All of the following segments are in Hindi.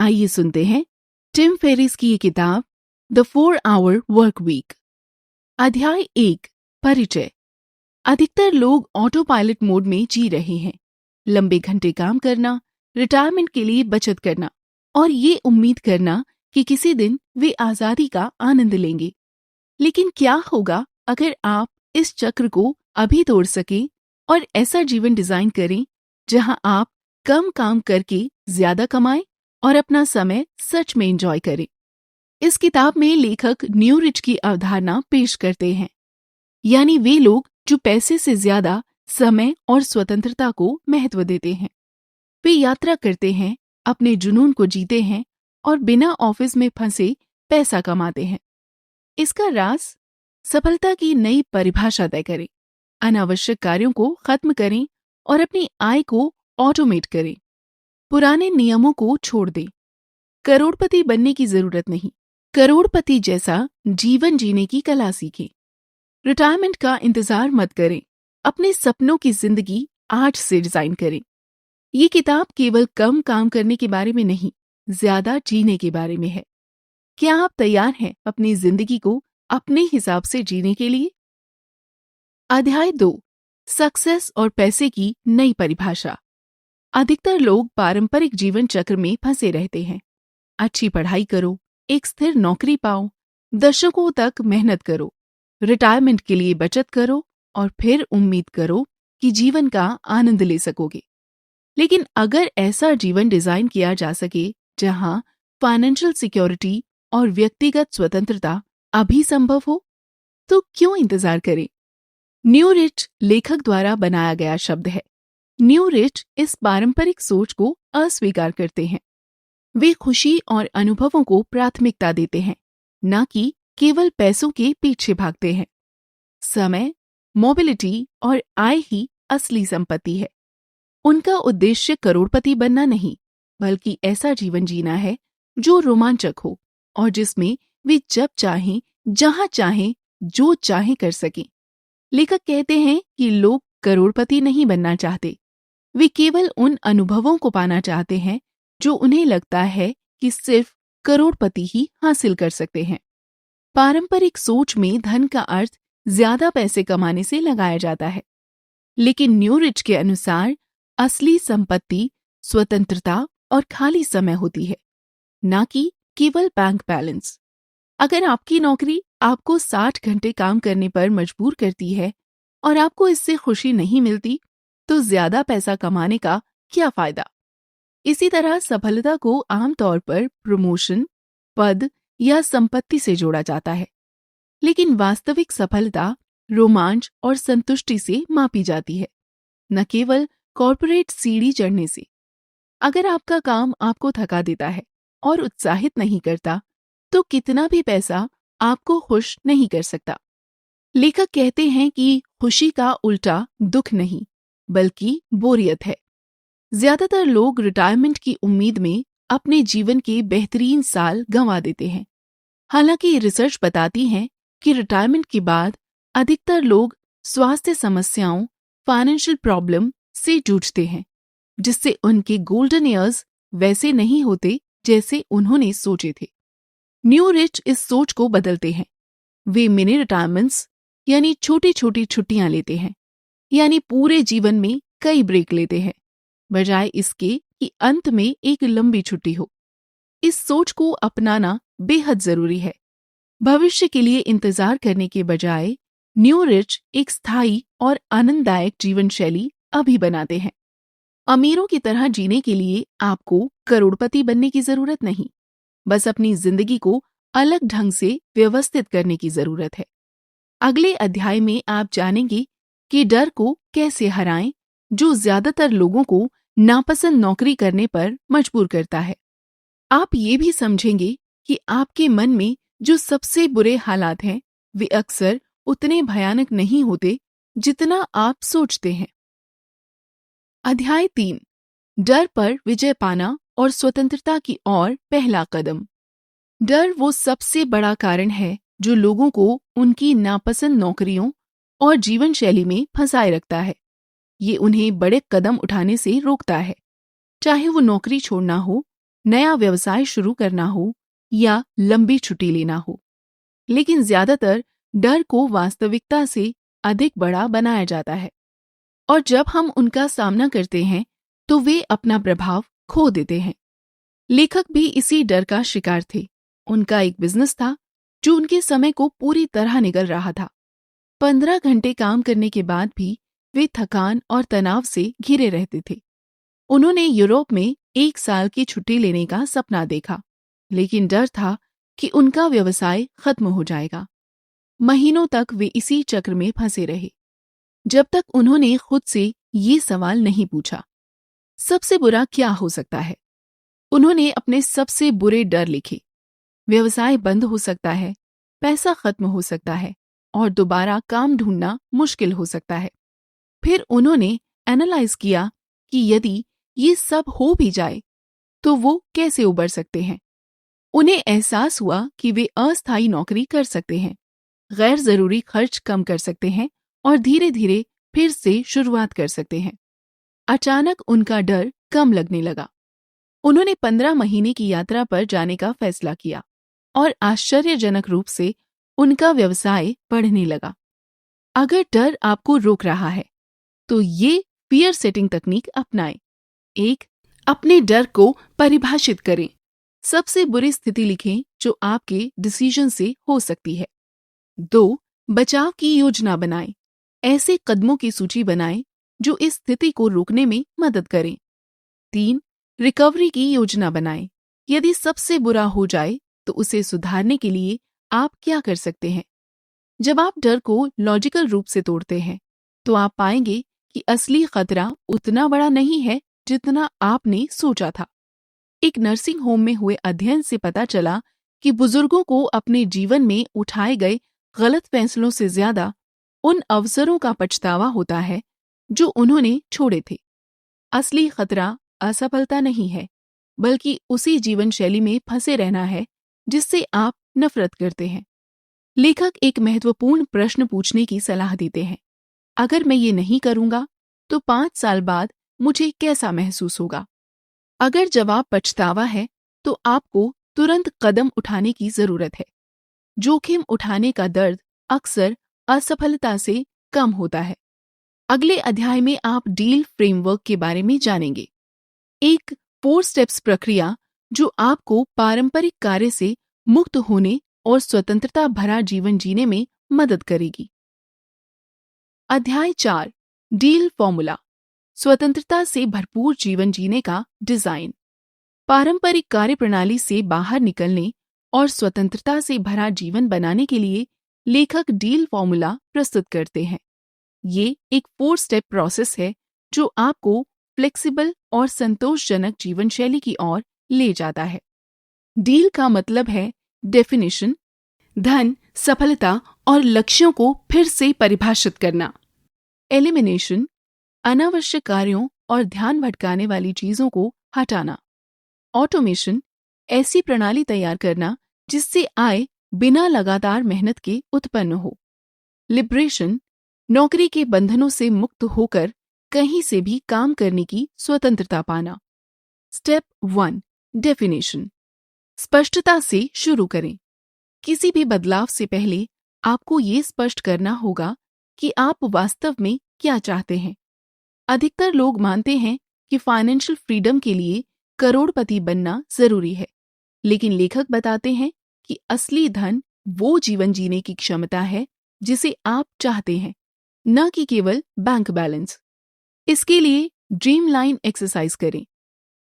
आइए सुनते हैं टिम फेरिस की ये किताब द 4 आवर वर्क वीक। अध्याय 1, परिचय। अधिकतर लोग ऑटो पायलट मोड में जी रहे हैं। लंबे घंटे काम करना, रिटायरमेंट के लिए बचत करना और ये उम्मीद करना कि किसी दिन वे आजादी का आनंद लेंगे। लेकिन क्या होगा अगर आप इस चक्र को अभी तोड़ सकें और ऐसा जीवन डिजाइन करें जहां आप कम काम करके ज्यादा कमाएं और अपना समय सच में एंजॉय करें। इस किताब में लेखक न्यू रिच की अवधारणा पेश करते हैं, यानी वे लोग जो पैसे से ज्यादा समय और स्वतंत्रता को महत्व देते हैं। वे यात्रा करते हैं, अपने जुनून को जीते हैं और बिना ऑफिस में फंसे पैसा कमाते हैं। इसका राज सफलता की नई परिभाषा तय करें, अनावश्यक कार्यों को खत्म करें और अपनी आय को ऑटोमेट करें। पुराने नियमों को छोड़ दें। करोड़पति बनने की जरूरत नहीं, करोड़पति जैसा जीवन जीने की कला सीखें। रिटायरमेंट का इंतजार मत करें, अपने सपनों की जिंदगी आज से डिजाइन करें। ये किताब केवल कम काम करने के बारे में नहीं, ज्यादा जीने के बारे में है। क्या आप तैयार हैं अपनी जिंदगी को अपने हिसाब से जीने के लिए? अध्याय 2, सक्सेस और पैसे की नई परिभाषा। अधिकतर लोग पारंपरिक जीवन चक्र में फंसे रहते हैं। अच्छी पढ़ाई करो, एक स्थिर नौकरी पाओ, दशकों तक मेहनत करो, रिटायरमेंट के लिए बचत करो और फिर उम्मीद करो कि जीवन का आनंद ले सकोगे। लेकिन अगर ऐसा जीवन डिजाइन किया जा सके जहां फाइनेंशियल सिक्योरिटी और व्यक्तिगत स्वतंत्रता अभी संभव हो, तो क्यों इंतजार करें? न्यू रिच लेखक द्वारा बनाया गया शब्द है। न्यू रिच इस पारंपरिक सोच को अस्वीकार करते हैं। वे खुशी और अनुभवों को प्राथमिकता देते हैं, न कि केवल पैसों के पीछे भागते हैं। समय, मोबिलिटी और आय ही असली संपत्ति है। उनका उद्देश्य करोड़पति बनना नहीं, बल्कि ऐसा जीवन जीना है जो रोमांचक हो और जिसमें वे जब चाहें, जहां चाहें, जो चाहें कर सकें। लेखक कहते हैं कि लोग करोड़पति नहीं बनना चाहते, वे केवल उन अनुभवों को पाना चाहते हैं जो उन्हें लगता है कि सिर्फ करोड़पति ही हासिल कर सकते हैं। पारंपरिक सोच में धन का अर्थ ज्यादा पैसे कमाने से लगाया जाता है, लेकिन न्यू रिच के अनुसार असली संपत्ति स्वतंत्रता और खाली समय होती है, न कि केवल बैंक बैलेंस। अगर आपकी नौकरी आपको 60 घंटे काम करने पर मजबूर करती है और आपको इससे खुशी नहीं मिलती, तो ज्यादा पैसा कमाने का क्या फायदा? इसी तरह सफलता को आमतौर पर प्रमोशन, पद या संपत्ति से जोड़ा जाता है, लेकिन वास्तविक सफलता रोमांच और संतुष्टि से मापी जाती है, न केवल कॉर्पोरेट सीढ़ी चढ़ने से। अगर आपका काम आपको थका देता है और उत्साहित नहीं करता, तो कितना भी पैसा आपको खुश नहीं कर सकता। लेखक कहते हैं कि खुशी का उल्टा दुख नहीं, बल्कि बोरियत है। ज्यादातर लोग रिटायरमेंट की उम्मीद में अपने जीवन के बेहतरीन साल गंवा देते हैं। हालांकि रिसर्च बताती है कि रिटायरमेंट के बाद अधिकतर लोग स्वास्थ्य समस्याओं, फाइनेंशियल प्रॉब्लम से जूझते हैं, जिससे उनके गोल्डन ईयर्स वैसे नहीं होते जैसे उन्होंने सोचे थे। न्यू रिच इस सोच को बदलते हैं। वे मिनी रिटायरमेंट्स यानी छोटी छोटी छुट्टियां लेते हैं, यानी पूरे जीवन में कई ब्रेक लेते हैं, बजाय इसके कि अंत में एक लंबी छुट्टी हो। इस सोच को अपनाना बेहद जरूरी है। भविष्य के लिए इंतजार करने के बजाय न्यू रिच एक स्थायी और आनंददायक जीवन शैली अभी बनाते हैं। अमीरों की तरह जीने के लिए आपको करोड़पति बनने की जरूरत नहीं, बस अपनी जिंदगी को अलग ढंग से व्यवस्थित करने की जरूरत है। अगले अध्याय में आप जानेंगे कि डर को कैसे हराएं, जो ज्यादातर लोगों को नापसंद नौकरी करने पर मजबूर करता है। आप ये भी समझेंगे कि आपके मन में जो सबसे बुरे हालात हैं, वे अक्सर उतने भयानक नहीं होते जितना आप सोचते हैं। अध्याय 3, डर पर विजय पाना और स्वतंत्रता की ओर पहला कदम। डर वो सबसे बड़ा कारण है जो लोगों को उनकी नापसंद नौकरियों और जीवन शैली में फंसाए रखता है। ये उन्हें बड़े कदम उठाने से रोकता है, चाहे वो नौकरी छोड़ना हो, नया व्यवसाय शुरू करना हो या लंबी छुट्टी लेना हो। लेकिन ज्यादातर डर को वास्तविकता से अधिक बड़ा बनाया जाता है और जब हम उनका सामना करते हैं तो वे अपना प्रभाव खो देते हैं। लेखक भी इसी डर का शिकार थे। उनका एक बिजनेस था जो उनके समय को पूरी तरह निगल रहा था। 15 घंटे काम करने के बाद भी वे थकान और तनाव से घिरे रहते थे। उन्होंने यूरोप में 1 साल की छुट्टी लेने का सपना देखा, लेकिन डर था कि उनका व्यवसाय खत्म हो जाएगा। महीनों तक वे इसी चक्र में फंसे रहे, जब तक उन्होंने खुद से ये सवाल नहीं पूछा, सबसे बुरा क्या हो सकता है। उन्होंने अपने सबसे बुरे डर लिखे। व्यवसाय बंद हो सकता है, पैसा खत्म हो सकता है और दोबारा काम ढूंढना मुश्किल हो सकता है। फिर उन्होंने एनालाइज किया कि यदि ये सब हो भी जाए तो वो कैसे उबर सकते हैं। उन्हें एहसास हुआ कि वे अस्थायी नौकरी कर सकते हैं, गैर जरूरी खर्च कम कर सकते हैं और धीरे धीरे फिर से शुरुआत कर सकते हैं। अचानक उनका डर कम लगने लगा। उन्होंने 15 महीने की यात्रा पर जाने का फैसला किया और आश्चर्यजनक रूप से उनका व्यवसाय बढ़ने लगा। अगर डर आपको रोक रहा है तो ये फियर सेटिंग तकनीक अपनाएं। 1. अपने डर को परिभाषित करें। सबसे बुरी स्थिति लिखें जो आपके डिसीजन से हो सकती है। 2. बचाव की योजना बनाएं। ऐसे कदमों की सूची बनाएं जो इस स्थिति को रोकने में मदद करें। 3. रिकवरी की योजना बनाएं। यदि सबसे बुरा हो जाए तो उसे सुधारने के लिए आप क्या कर सकते हैं। जब आप डर को लॉजिकल रूप से तोड़ते हैं तो आप पाएंगे कि असली खतरा उतना बड़ा नहीं है जितना आपने सोचा था। एक नर्सिंग होम में हुए अध्ययन से पता चला कि बुजुर्गों को अपने जीवन में उठाए गए गलत फैसलों से ज्यादा उन अवसरों का पछतावा होता है जो उन्होंने छोड़े थे। असली खतरा असफलता नहीं है, बल्कि उसी जीवन शैली में फंसे रहना है जिससे आप नफरत करते हैं। लेखक एक महत्वपूर्ण प्रश्न पूछने की सलाह देते हैं। अगर मैं ये नहीं करूंगा तो 5 साल बाद मुझे कैसा महसूस होगा। अगर जवाब पछतावा है तो आपको तुरंत कदम उठाने की जरूरत है। जोखिम उठाने का दर्द अक्सर असफलता से कम होता है। अगले अध्याय में आप डील फ्रेमवर्क के बारे में जानेंगे, एक 4 स्टेप्स प्रक्रिया जो आपको पारंपरिक कार्य से मुक्त होने और स्वतंत्रता भरा जीवन जीने में मदद करेगी। अध्याय 4, डील फॉर्मूला, स्वतंत्रता से भरपूर जीवन जीने का डिजाइन। पारंपरिक कार्यप्रणाली से बाहर निकलने और स्वतंत्रता से भरा जीवन बनाने के लिए लेखक डील फॉर्मूला प्रस्तुत करते हैं। ये एक 4 स्टेप प्रोसेस है जो आपको फ्लेक्सिबल और संतोषजनक जीवन शैली की ओर ले जाता है। डील का मतलब है डेफिनेशन, धन, सफलता और लक्ष्यों को फिर से परिभाषित करना। एलिमिनेशन, अनावश्यक कार्यों और ध्यान भटकाने वाली चीजों को हटाना। ऑटोमेशन, ऐसी प्रणाली तैयार करना जिससे आय बिना लगातार मेहनत के उत्पन्न हो। लिबरेशन, नौकरी के बंधनों से मुक्त होकर कहीं से भी काम करने की स्वतंत्रता पाना। स्टेप 1, डेफिनेशन, स्पष्टता से शुरू करें। किसी भी बदलाव से पहले आपको ये स्पष्ट करना होगा कि आप वास्तव में क्या चाहते हैं। अधिकतर लोग मानते हैं कि फाइनेंशियल फ्रीडम के लिए करोड़पति बनना जरूरी है, लेकिन लेखक बताते हैं कि असली धन वो जीवन जीने की क्षमता है जिसे आप चाहते हैं, न कि केवल बैंक बैलेंस। इसके लिए ड्रीम लाइन एक्सरसाइज करें।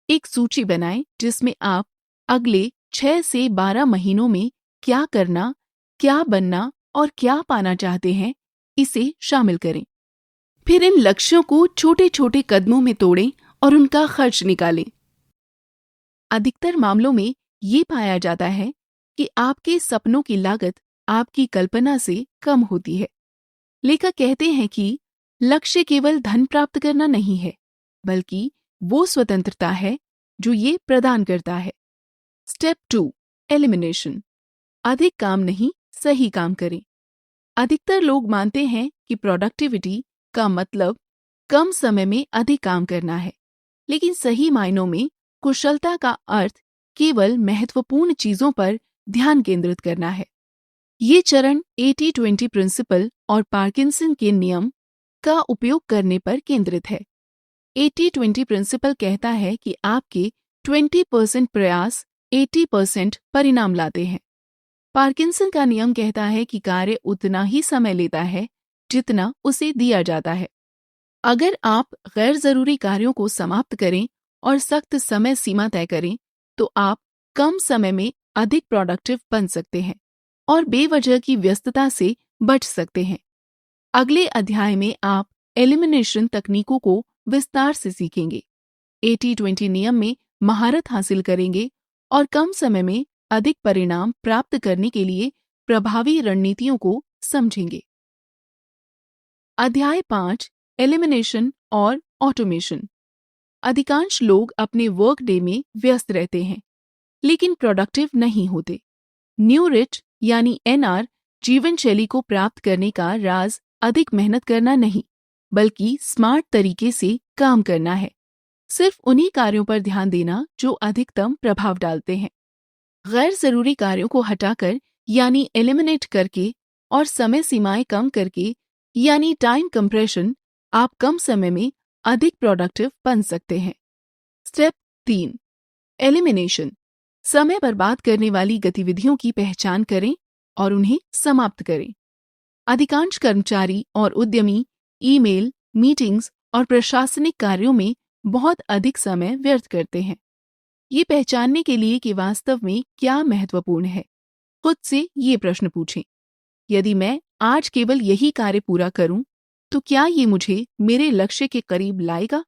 एक सूची बनाएं जिसमें आप अगले 6 से 12 महीनों में क्या करना, क्या बनना और क्या पाना चाहते हैं, इसे शामिल करें। फिर इन लक्ष्यों को छोटे छोटे कदमों में तोड़ें और उनका खर्च निकालें। अधिकतर मामलों में ये पाया जाता है कि आपके सपनों की लागत आपकी कल्पना से कम होती है। लेखक कहते हैं कि लक्ष्य केवल धन प्राप्त करना नहीं है, बल्कि वो स्वतंत्रता है जो ये प्रदान करता है। स्टेप 2, एलिमिनेशन, अधिक काम नहीं, सही काम करें। अधिकतर लोग मानते हैं कि प्रोडक्टिविटी का मतलब कम समय में अधिक काम करना है, लेकिन सही मायनों में कुशलता का अर्थ केवल महत्वपूर्ण चीजों पर ध्यान केंद्रित करना है। ये चरण 80-20 प्रिंसिपल और पार्किंसन के नियम का उपयोग करने पर केंद्रित है। 80-20 प्रिंसिपल कहता है कि आपके 20% प्रयास 80% परिणाम लाते हैं। पार्किंसन का नियम कहता है कि कार्य उतना ही समय लेता है जितना उसे दिया जाता है। अगर आप गैर जरूरी कार्यों को समाप्त करें और सख्त समय सीमा तय करें, तो आप कम समय में अधिक प्रोडक्टिव बन सकते हैं और बेवजह की व्यस्तता से बच सकते हैं। अगले अध्याय में आप एलिमिनेशन तकनीकों को विस्तार से सीखेंगे, 80-20 नियम में महारत हासिल करेंगे और कम समय में अधिक परिणाम प्राप्त करने के लिए प्रभावी रणनीतियों को समझेंगे। अध्याय 5, एलिमिनेशन और ऑटोमेशन। अधिकांश लोग अपने वर्क डे में व्यस्त रहते हैं, लेकिन प्रोडक्टिव नहीं होते। न्यू रिच यानी NR जीवन शैली को प्राप्त करने का राज अधिक मेहनत करना नहीं, बल्कि स्मार्ट तरीके से काम करना है। सिर्फ उन्हीं कार्यों पर ध्यान देना जो अधिकतम प्रभाव डालते हैं। गैर जरूरी कार्यों को हटाकर यानी एलिमिनेट करके और समय सीमाएं कम करके यानी टाइम कंप्रेशन, आप कम समय में अधिक प्रोडक्टिव बन सकते हैं। Step 3, elimination. समय बर्बाद करने वाली गतिविधियों की पहचान करें और उन्हें समाप्त करें। अधिकांश कर्मचारी और उद्यमी ईमेल, मीटिंग्स और प्रशासनिक कार्यों में बहुत अधिक समय व्यर्थ करते हैं। ये पहचानने के लिए कि वास्तव में क्या महत्वपूर्ण है, खुद से ये प्रश्न पूछें। यदि मैं आज केवल यही कार्य पूरा करूं, तो क्या ये मुझे मेरे लक्ष्य के करीब लाएगा?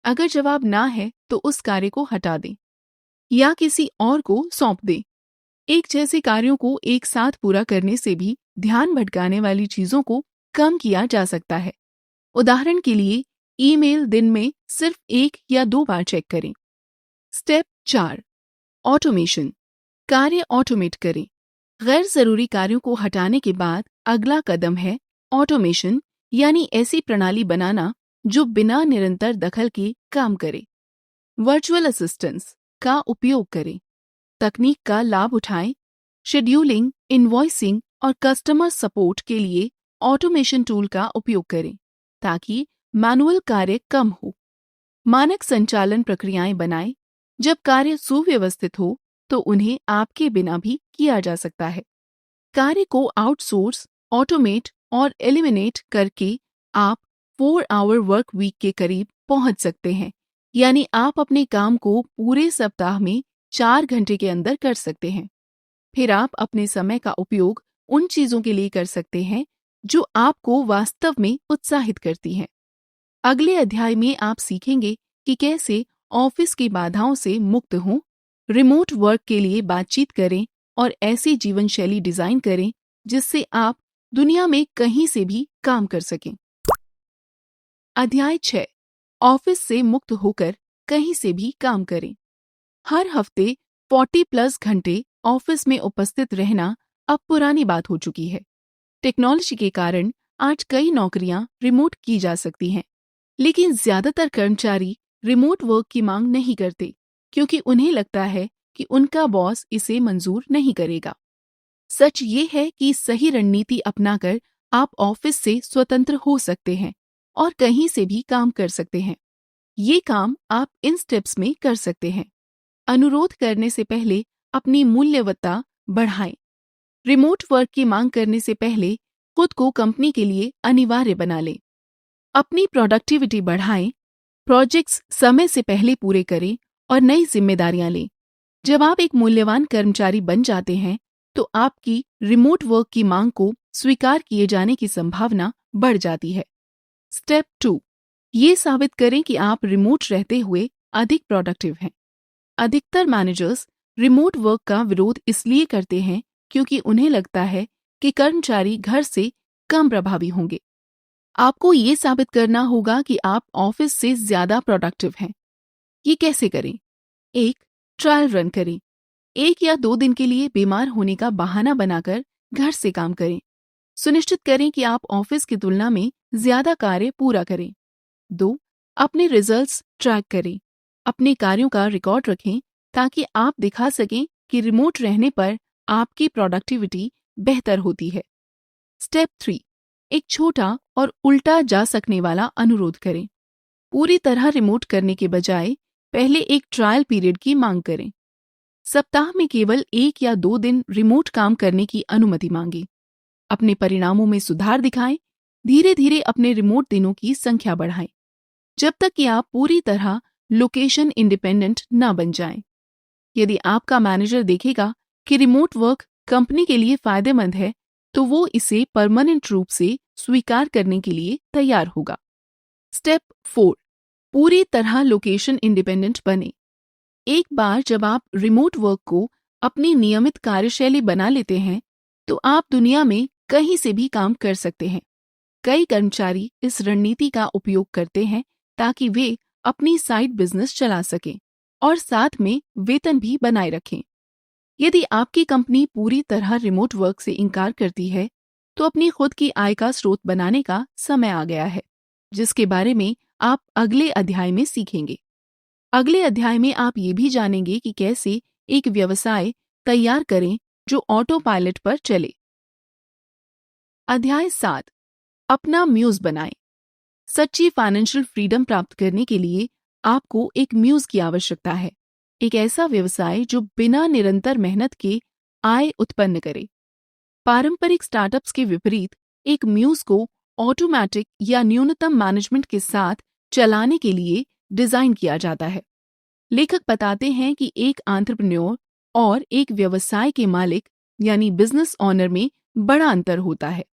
अगर जवाब ना है, तो उस कार्य को हटा दें या किसी और को सौंप दें। एक जैसे कार्यों को एक साथ पूरा करने से भी ध्यान भटकाने वाली चीजों को कम किया जा सकता है। उदाहरण के लिए, ईमेल दिन में सिर्फ 1 या 2 बार चेक करें। Step 4, automation. कार्य ऑटोमेट करें। गैर जरूरी कार्यों को हटाने के बाद अगला कदम है ऑटोमेशन, यानी ऐसी प्रणाली बनाना जो बिना निरंतर दखल के काम करे। वर्चुअल असिस्टेंट्स का उपयोग करें। तकनीक का लाभ उठाएं। शेड्यूलिंग, इनवॉइसिंग और कस्टमर सपोर्ट के लिए ऑटोमेशन टूल का उपयोग करें ताकि मैनुअल कार्य कम हो। मानक संचालन प्रक्रियाएं बनाएं। जब कार्य सुव्यवस्थित हो तो उन्हें आपके बिना भी किया जा सकता है। कार्य को आउटसोर्स, ऑटोमेट और एलिमिनेट करके आप 4 आवर वर्क वीक के करीब पहुंच सकते हैं, यानी आप अपने काम को पूरे सप्ताह में 4 घंटे के अंदर कर सकते हैं। फिर आप अपने समय का उपयोग उन चीजों के लिए कर सकते हैं जो आपको वास्तव में उत्साहित करती हैं। अगले अध्याय में आप सीखेंगे कि कैसे ऑफिस की बाधाओं से मुक्त हों, रिमोट वर्क के लिए बातचीत करें और ऐसी जीवन शैली डिजाइन करें जिससे आप दुनिया में कहीं से भी काम कर सकें। अध्याय 6, ऑफिस से मुक्त होकर कहीं से भी काम करें। हर हफ्ते 40+ घंटे ऑफिस में उपस्थित रहना अब पुरानी बात हो चुकी है। टेक्नोलॉजी के कारण आज कई नौकरियां रिमोट की जा सकती हैं, लेकिन ज्यादातर कर्मचारी रिमोट वर्क की मांग नहीं करते क्योंकि उन्हें लगता है कि उनका बॉस इसे मंजूर नहीं करेगा। सच ये है कि सही रणनीति अपनाकर आप ऑफिस से स्वतंत्र हो सकते हैं और कहीं से भी काम कर सकते हैं। ये काम आप इन स्टेप्स में कर सकते हैं। अनुरोध करने से पहले अपनी मूल्यवत्ता बढ़ाएं। रिमोट वर्क की मांग करने से पहले खुद को कंपनी के लिए अनिवार्य बना लें। अपनी प्रोडक्टिविटी बढ़ाएं, प्रोजेक्ट्स समय से पहले पूरे करें और नई जिम्मेदारियां लें। जब आप एक मूल्यवान कर्मचारी बन जाते हैं, तो आपकी रिमोट वर्क की मांग को स्वीकार किए जाने की संभावना बढ़ जाती है। स्टेप 2, ये साबित करें कि आप रिमोट रहते हुए अधिक प्रोडक्टिव हैं। अधिकतर मैनेजर्स रिमोट वर्क का विरोध इसलिए करते हैं क्योंकि उन्हें लगता है कि कर्मचारी घर से कम प्रभावी होंगे। आपको ये साबित करना होगा कि आप ऑफिस से ज्यादा प्रोडक्टिव हैं। ये कैसे करें? 1, ट्रायल रन करें। 1 या 2 दिन के लिए बीमार होने का बहाना बनाकर घर से काम करें। सुनिश्चित करें कि आप ऑफिस की तुलना में ज्यादा कार्य पूरा करें। 2, अपने रिजल्ट्स ट्रैक करें। अपने कार्यों का रिकॉर्ड रखें ताकि आप दिखा सकें कि रिमोट रहने पर आपकी प्रोडक्टिविटी बेहतर होती है। स्टेप 3, एक छोटा और उल्टा जा सकने वाला अनुरोध करें। पूरी तरह रिमोट करने के बजाय पहले एक ट्रायल पीरियड की मांग करें। सप्ताह में केवल 1 या 2 दिन रिमोट काम करने की अनुमति मांगें। अपने परिणामों में सुधार दिखाएं। धीरे धीरे अपने रिमोट दिनों की संख्या बढ़ाएं, जब तक कि आप पूरी तरह लोकेशन इंडिपेंडेंट न बन जाएं। यदि आपका मैनेजर देखेगा कि रिमोट वर्क कंपनी के लिए फायदेमंद है, तो वो इसे परमानेंट रूप से स्वीकार करने के लिए तैयार होगा। स्टेप 4, पूरी तरह लोकेशन इंडिपेंडेंट बने। एक बार जब आप रिमोट वर्क को अपनी नियमित कार्यशैली बना लेते हैं, तो आप दुनिया में कहीं से भी काम कर सकते हैं। कई कर्मचारी इस रणनीति का उपयोग करते हैं ताकि वे अपनी साइड बिजनेस चला सकें और साथ में वेतन भी बनाए रखें। यदि आपकी कंपनी पूरी तरह रिमोट वर्क से इनकार करती है, तो अपनी खुद की आय का स्रोत बनाने का समय आ गया है, जिसके बारे में आप अगले अध्याय में सीखेंगे। अगले अध्याय में आप ये भी जानेंगे कि कैसे एक व्यवसाय तैयार करें जो ऑटो पायलट पर चले। अध्याय 7, अपना म्यूज बनाएं। सच्ची फाइनेंशियल फ्रीडम प्राप्त करने के लिए आपको एक म्यूज की आवश्यकता है, एक ऐसा व्यवसाय जो बिना निरंतर मेहनत के आय उत्पन्न करे। पारंपरिक स्टार्टअप्स के विपरीत एक म्यूज को ऑटोमैटिक या न्यूनतम मैनेजमेंट के साथ चलाने के लिए डिजाइन किया जाता है। लेखक बताते हैं कि एक एंटरप्रेन्योर और एक व्यवसाय के मालिक यानी बिजनेस ओनर में बड़ा अंतर होता है।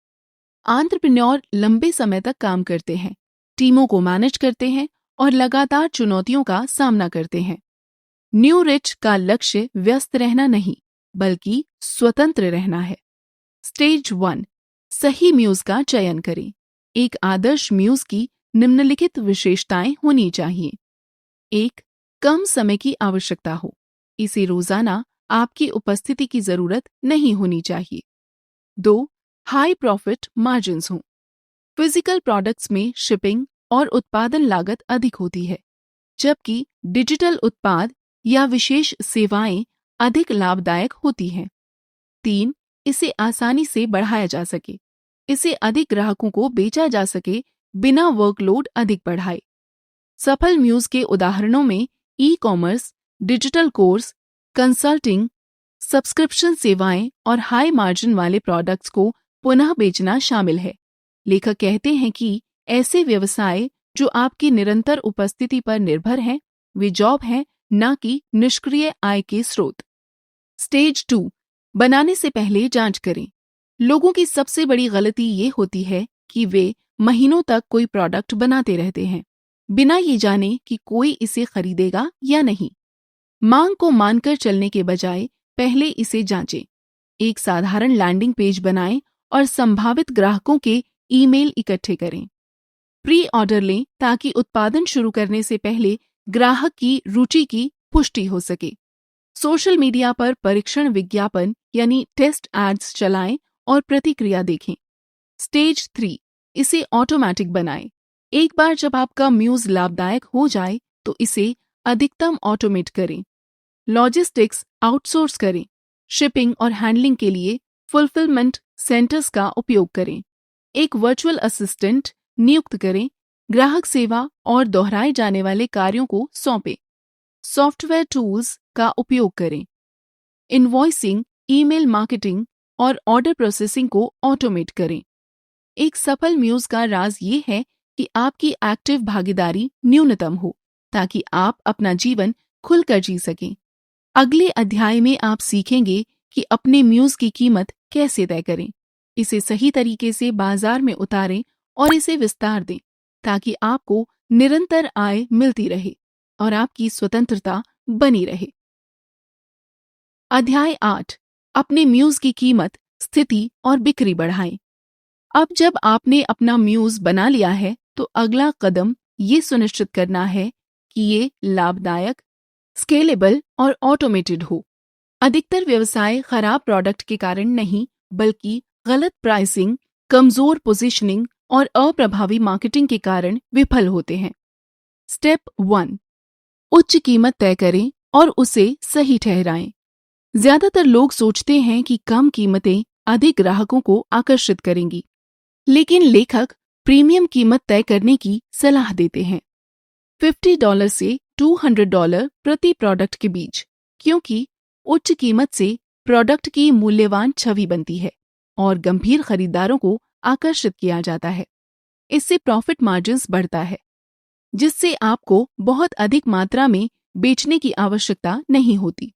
एंटरप्रेन्योर लंबे समय तक काम करते हैं, टीमों को मैनेज करते हैं और लगातार चुनौतियों का सामना करते हैं। न्यू रिच का लक्ष्य व्यस्त रहना नहीं, बल्कि स्वतंत्र रहना है। स्टेज 1, सही म्यूज का चयन करें। एक आदर्श म्यूज की निम्नलिखित विशेषताएं होनी चाहिए। 1, कम समय की आवश्यकता हो। इसे रोजाना आपकी उपस्थिति की जरूरत नहीं होनी चाहिए। 2, हाई प्रॉफिट मार्जिन्स हों। फिजिकल प्रोडक्ट्स में शिपिंग और उत्पादन लागत अधिक होती है, जबकि डिजिटल उत्पाद या विशेष सेवाएं अधिक लाभदायक होती हैं। 3, इसे आसानी से बढ़ाया जा सके। इसे अधिक ग्राहकों को बेचा जा सके बिना वर्कलोड अधिक बढ़ाए। सफल म्यूज के उदाहरणों में e-commerce, digital course, consulting, subscription सेवाएं और हाई मार्जिन वाले प्रोडक्ट्स को पुनः बेचना शामिल है। लेखक कहते हैं कि ऐसे व्यवसाय जो आपकी निरंतर उपस्थिति पर निर्भर हैं, वे जॉब हैं, न कि निष्क्रिय आय के स्रोत। स्टेज 2, बनाने से पहले जांच करें। लोगों की सबसे बड़ी गलती ये होती है कि वे महीनों तक कोई प्रोडक्ट बनाते रहते हैं, बिना ये जाने कि कोई इसे खरीदेगा या नहीं। मांग को मानकर चलने के बजाय पहले इसे जांचें। एक साधारण लैंडिंग पेज बनाएं और संभावित ग्राहकों के ईमेल इकट्ठे करें। प्री ऑर्डर लें ताकि उत्पादन शुरू करने से पहले ग्राहक की रुचि की पुष्टि हो सके। सोशल मीडिया पर परीक्षण विज्ञापन यानी टेस्ट एड्स चलाएं और प्रतिक्रिया देखें। स्टेज 3, इसे ऑटोमैटिक बनाएं। एक बार जब आपका म्यूज लाभदायक हो जाए तो इसे अधिकतम ऑटोमेट करें। लॉजिस्टिक्स आउटसोर्स करें। शिपिंग और हैंडलिंग के लिए फुलफिलमेंट सेंटर्स का उपयोग करें। एक वर्चुअल असिस्टेंट नियुक्त करें। ग्राहक सेवा और दोहराए जाने वाले कार्यों को सौंपें। सॉफ्टवेयर टूल्स का उपयोग करें। इनवॉइसिंग, ईमेल मार्केटिंग और ऑर्डर प्रोसेसिंग को ऑटोमेट करें। एक सफल म्यूज का राज ये है कि आपकी एक्टिव भागीदारी न्यूनतम हो, ताकि आप अपना जीवन खुलकर जी सकें। अगले अध्याय में आप सीखेंगे कि अपने म्यूज की कीमत कैसे तय करें, इसे सही तरीके से बाजार में उतारें और इसे विस्तार दें, ताकि आपको निरंतर आय मिलती रहे और आपकी स्वतंत्रता बनी रहे। अध्याय 8, अपने म्यूज की कीमत, स्थिति और बिक्री बढ़ाएं। अब जब आपने अपना म्यूज बना लिया है, तो अगला कदम ये सुनिश्चित करना है कि ये लाभदायक, स्केलेबल और ऑटोमेटेड हो। अधिकतर व्यवसाय खराब प्रोडक्ट के कारण नहीं, बल्कि गलत प्राइसिंग, कमजोर पोजीशनिंग और अप्रभावी मार्केटिंग के कारण विफल होते हैं। स्टेप 1, उच्च कीमत तय करें और उसे सही ठहराएं। ज्यादातर लोग सोचते हैं कि कम कीमतें अधिक ग्राहकों को आकर्षित करेंगी, लेकिन लेखक प्रीमियम कीमत तय करने की सलाह देते हैं, $50 से $200 प्रति प्रोडक्ट के बीच, क्योंकि उच्च कीमत से प्रोडक्ट की मूल्यवान छवि बनती है और गंभीर खरीदारों को आकर्षित किया जाता है। इससे प्रॉफिट मार्जिन्स बढ़ता है, जिससे आपको बहुत अधिक मात्रा में बेचने की आवश्यकता नहीं होती।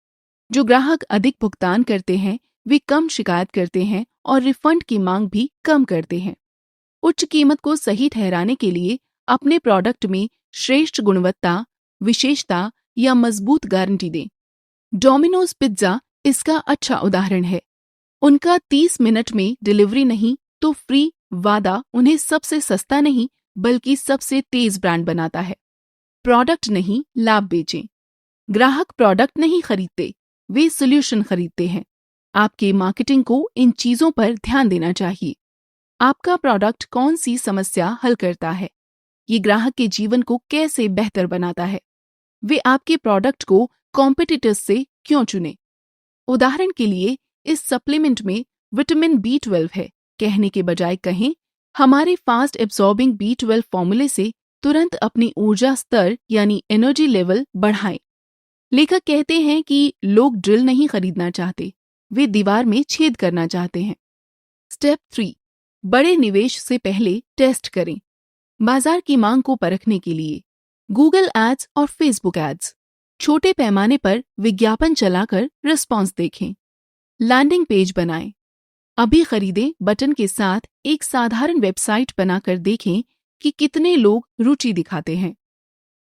जो ग्राहक अधिक भुगतान करते हैं वे कम शिकायत करते हैं और रिफंड की मांग भी कम करते हैं। उच्च कीमत को सही ठहराने के लिए अपने प्रोडक्ट में श्रेष्ठ गुणवत्ता, विशेषता या मजबूत गारंटी दें। डोमिनोज पिज्जा इसका अच्छा उदाहरण है। उनका 30 मिनट में डिलीवरी नहीं तो फ्री वादा उन्हें सबसे सस्ता नहीं बल्कि सबसे तेज ब्रांड बनाता है। प्रोडक्ट नहीं, लाभ बेचें। ग्राहक प्रोडक्ट नहीं खरीदते, वे सॉल्यूशन खरीदते हैं। आपके मार्केटिंग को इन चीजों पर ध्यान देना चाहिए। आपका प्रोडक्ट कौन सी समस्या हल करता है? ये ग्राहक के जीवन को कैसे बेहतर बनाता है? वे आपके प्रोडक्ट को कॉम्पिटिटर्स से क्यों चुने? उदाहरण के लिए इस सप्लीमेंट में विटामिन B12 है, कहने के बजाय कहें, हमारे फास्ट एब्सॉर्बिंग B12 फॉर्मूले से तुरंत अपनी ऊर्जा स्तर यानी एनर्जी लेवल बढ़ाएं। लेखक कहते हैं कि लोग ड्रिल नहीं खरीदना चाहते, वे दीवार में छेद करना चाहते हैं। स्टेप 3, बड़े निवेश से पहले टेस्ट करें। बाजार की मांग को परखने के लिए गूगल एड्स और फेसबुक एड्स, छोटे पैमाने पर विज्ञापन चलाकर रिस्पॉन्स देखें। लैंडिंग पेज बनाएं। अभी खरीदें बटन के साथ एक साधारण वेबसाइट बनाकर देखें कि कितने लोग रुचि दिखाते हैं।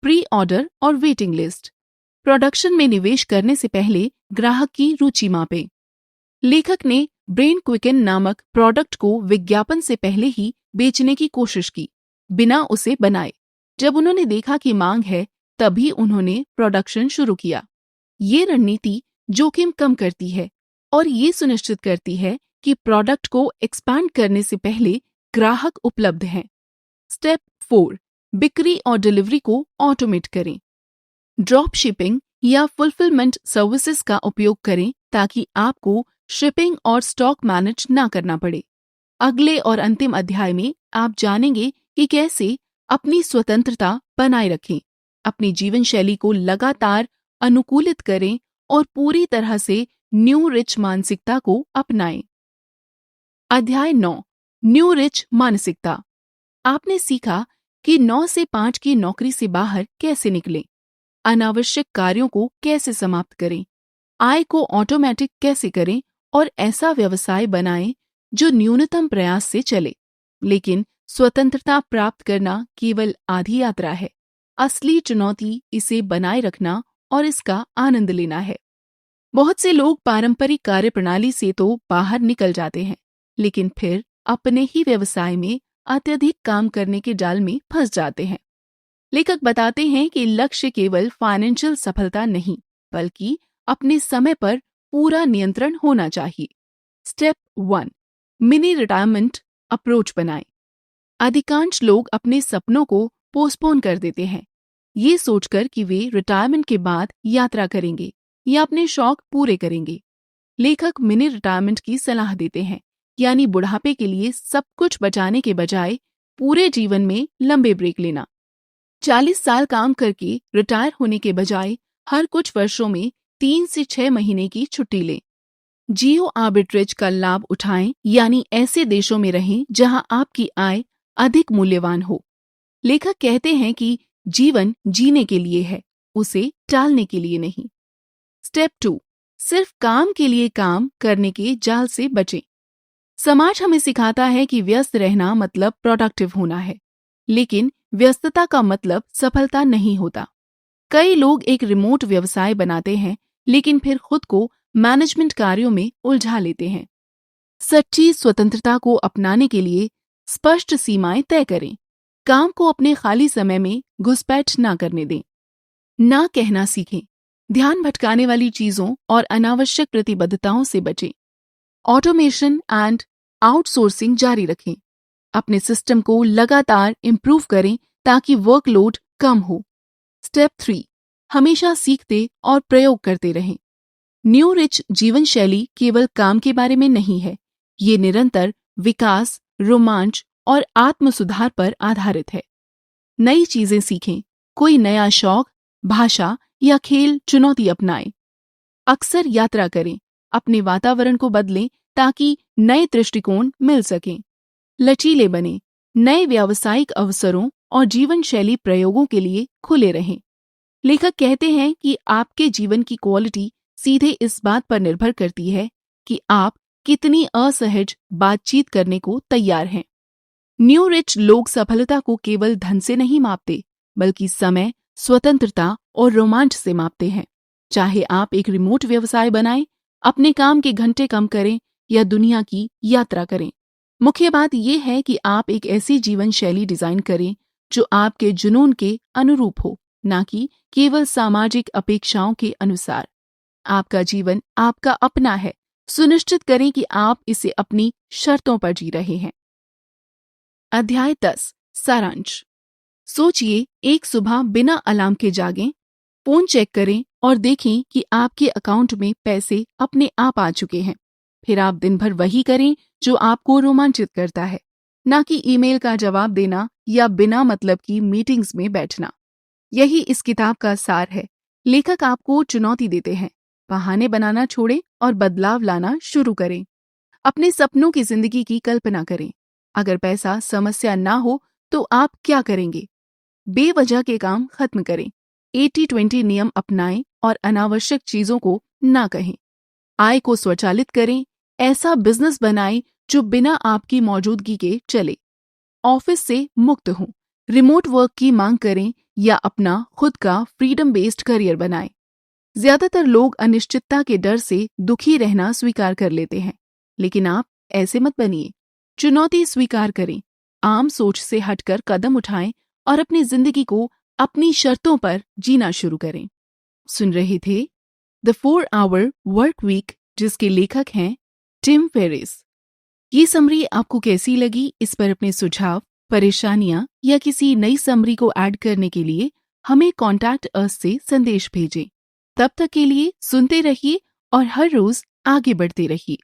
प्री ऑर्डर और वेटिंग लिस्ट, प्रोडक्शन में निवेश करने से पहले ग्राहक की रुचि मापें। लेखक ने ब्रेन क्विकन नामक प्रोडक्ट को विज्ञापन से पहले ही बेचने की कोशिश की, बिना उसे बनाए। जब उन्होंने देखा कि मांग है, तभी उन्होंने प्रोडक्शन शुरू किया। ये रणनीति जोखिम कम करती है और ये सुनिश्चित करती है कि प्रोडक्ट को एक्सपैंड करने से पहले ग्राहक उपलब्ध हैं। स्टेप 4, बिक्री और डिलीवरी को ऑटोमेट करें। ड्रॉप शिपिंग या फुलफिलमेंट सर्विसेज का उपयोग करें ताकि आपको शिपिंग और स्टॉक मैनेज ना करना पड़े। अगले और अंतिम अध्याय में आप जानेंगे कि कैसे अपनी स्वतंत्रता बनाए रखें, अपनी जीवन शैली को लगातार अनुकूलित करें और पूरी तरह से न्यू रिच मानसिकता को अपनाएं। अध्याय 9, न्यू रिच मानसिकता। आपने सीखा कि 9 से 5 की नौकरी से बाहर कैसे निकलें, अनावश्यक कार्यों को कैसे समाप्त करें, आय को ऑटोमेटिक कैसे करें और ऐसा व्यवसाय बनाएं जो न्यूनतम प्रयास से चले। लेकिन स्वतंत्रता प्राप्त करना केवल आधी यात्रा है। असली चुनौती इसे बनाए रखना और इसका आनंद लेना है। बहुत से लोग पारंपरिक कार्यप्रणाली से तो बाहर निकल जाते हैं, लेकिन फिर अपने ही व्यवसाय में अत्यधिक काम करने के जाल में फंस जाते हैं। लेखक बताते हैं कि लक्ष्य केवल फाइनेंशियल सफलता नहीं, बल्कि अपने समय पर पूरा नियंत्रण होना चाहिए। स्टेप 1, मिनी रिटायरमेंट अप्रोच बनाएं। अधिकांश लोग अपने सपनों को पोस्टपोन कर देते हैं, ये सोचकर कि वे रिटायरमेंट के बाद यात्रा करेंगे या अपने शौक पूरे करेंगे। लेखक मिनी रिटायरमेंट की सलाह देते हैं, यानी बुढ़ापे के लिए सब कुछ बचाने के बजाय पूरे जीवन में लंबे ब्रेक लेना। 40 साल काम करके रिटायर होने के बजाय हर कुछ वर्षों में 3 से 6 महीने की छुट्टी लें। जियो आर्बिट्रेज का लाभ उठाएं, यानी ऐसे देशों में रहें जहां आपकी आय अधिक मूल्यवान हो। लेखक कहते हैं कि जीवन जीने के लिए है, उसे टालने के लिए नहीं। स्टेप 2, सिर्फ काम के लिए काम करने के जाल से बचें। समाज हमें सिखाता है कि व्यस्त रहना मतलब प्रोडक्टिव होना है, लेकिन व्यस्तता का मतलब सफलता नहीं होता। कई लोग एक रिमोट व्यवसाय बनाते हैं, लेकिन फिर खुद को मैनेजमेंट कार्यों में उलझा लेते हैं। सच्ची स्वतंत्रता को अपनाने के लिए स्पष्ट सीमाएं तय करें। काम को अपने खाली समय में घुसपैठ ना करने दें। ना कहना सीखें। ध्यान भटकाने वाली चीजों और अनावश्यक प्रतिबद्धताओं से बचें। ऑटोमेशन एंड आउटसोर्सिंग जारी रखें। अपने सिस्टम को लगातार इंप्रूव करें ताकि वर्कलोड कम हो। स्टेप 3, हमेशा सीखते और प्रयोग करते रहें। न्यू रिच जीवन शैली केवल काम के बारे में नहीं है, ये निरंतर विकास, रोमांच और आत्म सुधार पर आधारित है। नई चीजें सीखें, कोई नया शौक, भाषा या खेल चुनौती अपनाएं। अक्सर यात्रा करें, अपने वातावरण को बदलें ताकि नए दृष्टिकोण मिल सकें। लचीले बने, नए व्यावसायिक अवसरों और जीवन शैली प्रयोगों के लिए खुले रहें। लेखक कहते हैं कि आपके जीवन की क्वालिटी सीधे इस बात पर निर्भर करती है कि आप कितनी असहज बातचीत करने को तैयार हैं। न्यू रिच लोग सफलता को केवल धन से नहीं मापते, बल्कि समय, स्वतंत्रता और रोमांच से मापते हैं। चाहे आप एक रिमोट व्यवसाय बनाएं, अपने काम के घंटे कम करें या दुनिया की यात्रा करें, मुख्य बात यह है कि आप एक ऐसी जीवन शैली डिजाइन करें जो आपके जुनून के अनुरूप हो, ना कि केवल सामाजिक अपेक्षाओं के अनुसार। आपका जीवन आपका अपना है, सुनिश्चित करें कि आप इसे अपनी शर्तों पर जी रहे हैं। अध्याय 10 सारांश। सोचिए, एक सुबह बिना अलार्म के जागें, फोन चेक करें और देखें कि आपके अकाउंट में पैसे अपने आप आ चुके हैं। फिर आप दिन भर वही करें जो आपको रोमांचित करता है, ना कि ईमेल का जवाब देना या बिना मतलब की मीटिंग्स में बैठना। यही इस किताब का सार है। लेखक आपको चुनौती देते हैं, बहाने बनाना छोड़ें और बदलाव लाना शुरू करें। अपने सपनों की जिंदगी की कल्पना करें। अगर पैसा समस्या ना हो तो आप क्या करेंगे? बेवजह के काम खत्म करें, 80-20 नियम अपनाएं और अनावश्यक चीजों को ना कहें। आय को स्वचालित करें, ऐसा बिजनेस बनाएं जो बिना आपकी मौजूदगी के चले। ऑफिस से मुक्त हों, रिमोट वर्क की मांग करें या अपना खुद का फ्रीडम बेस्ड करियर बनाएं। ज्यादातर लोग अनिश्चितता के डर से दुखी रहना स्वीकार कर लेते हैं, लेकिन आप ऐसे मत बनिए। चुनौती स्वीकार करें, आम सोच से हटकर कदम उठाएं और अपनी जिंदगी को अपनी शर्तों पर जीना शुरू करें। सुन रहे थे द 4 आवर वर्क वीक, जिसके लेखक हैं टिम फेरिस। ये समरी आपको कैसी लगी? इस पर अपने सुझाव, परेशानियां या किसी नई समरी को ऐड करने के लिए हमें कॉन्टैक्ट अस से संदेश भेजें। तब तक के लिए सुनते रहिए और हर रोज आगे बढ़ते रहिए।